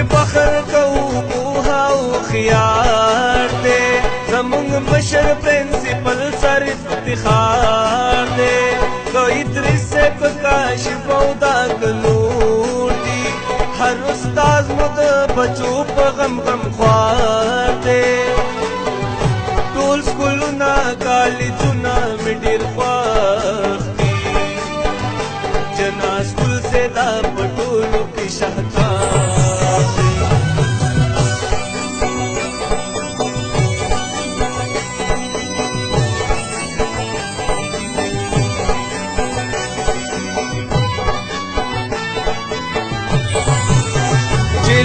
فخر کوو پوها او خيار دے زمونږ مشر پرنسپل سر افتخار دے کوئی درس په کاشف او دا کلور دی هر استاد مو د بچو په غم غم خوار دے ټول سکولونه کالجونه مې ډېر خوښ دي جنا سکول سے دا په ټولو کې شهکار دی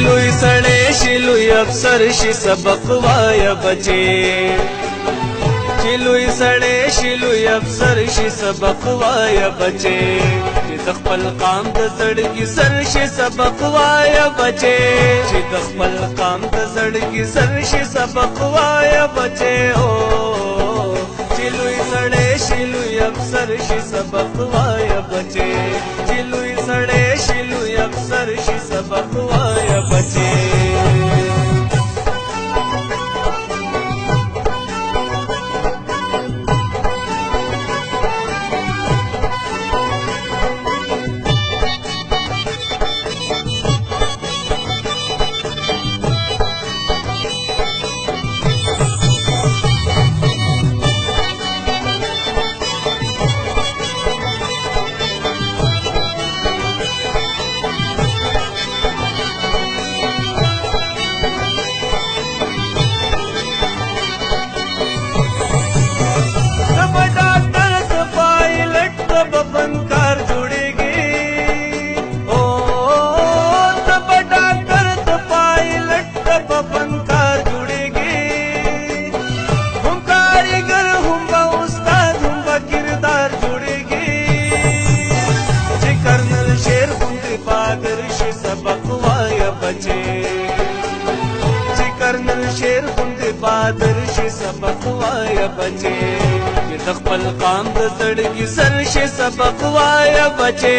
لوی سړی شي لوی افسر شي سبق وایه بچې چې لوی سړی شي لوی افسر شي سبق وایه بچې چې د خپل قام د زړګي سر شي سبق وایه بچې چې د خپل قام د زړګي سر شي سبق وایه بچې او چې لوی سړی شي لوی افسر شي سبق وایه بچې چې لوی سړی شي لوی افسر شي سبق وایه بچې کرنل شیر غوندې بادر شي سبق وایه بچې چې د خپل قام د زړګي سر شي سبق وایه بچې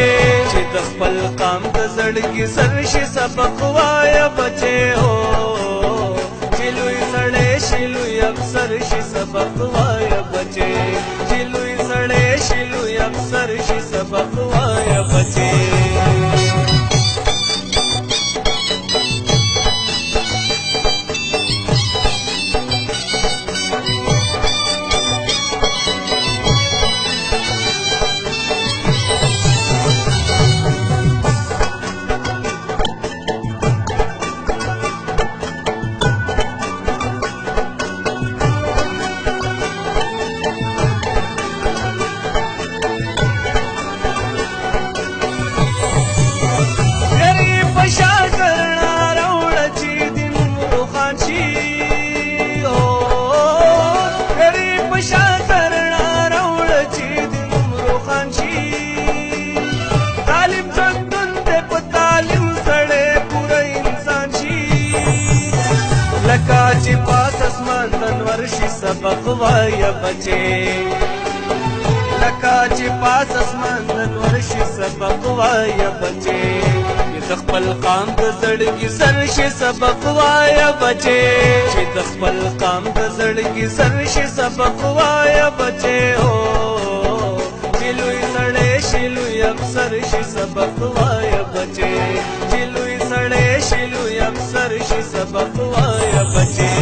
چې د خپل قام د زړګي سر شي سبق وایه بچې او چې لوی سړی شي لوی افسر شي سبق وایه بچې چې لوی سړی شي لوی افسر شي سبق وایه بچې لکه چې پاس اسمان تنور شي سبق وایه بچې لکه چې پاس اسمان تنور شي سبق وایه بچې چې د خپل قام د زړګي سر شي سبق وایه بچې چې د خپل قام د زړګي سر شي سبق وایه بچې او چې لوی سړی شي لوی افسر شي سبق وایه بچې چې لوی سړی شي لوی افسر شي سبق وایه بچې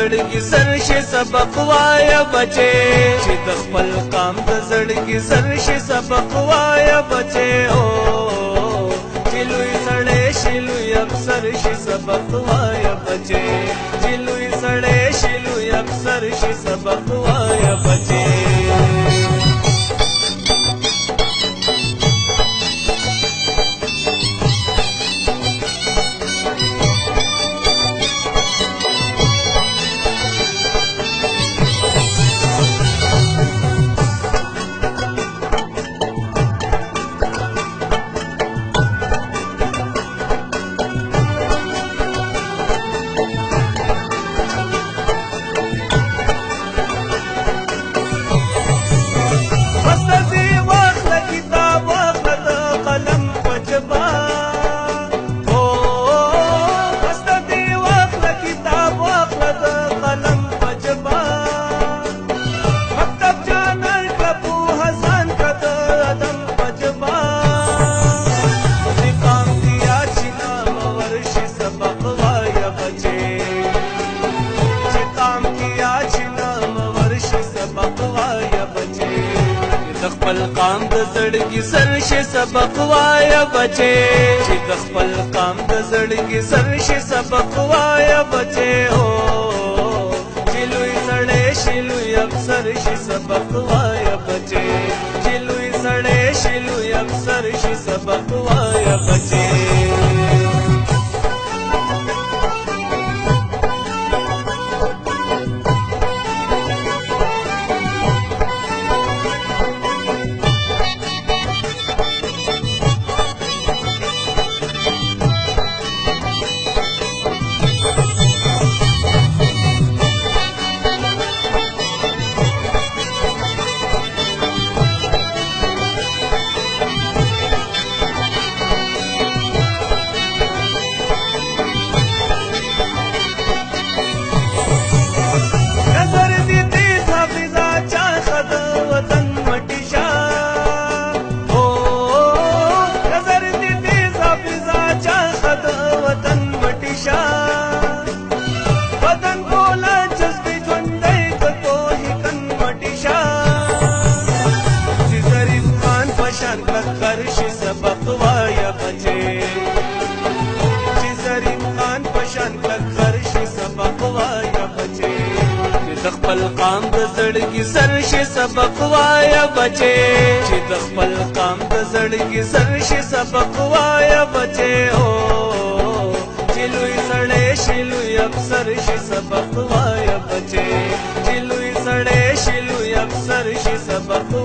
زړګي سر شي سبق وایا بچي چې د خپل قام د زړګي سر شي سبق وایا بچي او چې لوی سړی شي لوی افسر شي سبق وایا بچي چې لوی سړی شي لوی افسر شي سبق وایا بچي خپل قام د زړګي سر شي سبق وایا بچي چې د خپل قام د زړګي سر شي سبق وایا بچي او چې لوی سړی شي لوی افسر شي سبق وایا بچي چې لوی سړی شي لوی افسر شي سبق وایا بچي خپل قام د زړګي سر شي سبق وایا بچي چې د خپل قام د زړګي سر شي سبق وایا بچي او چې لوی سړی شي لوی افسر شي سبق وایا بچي چې لوی سړی شي لوی افسر شي سبق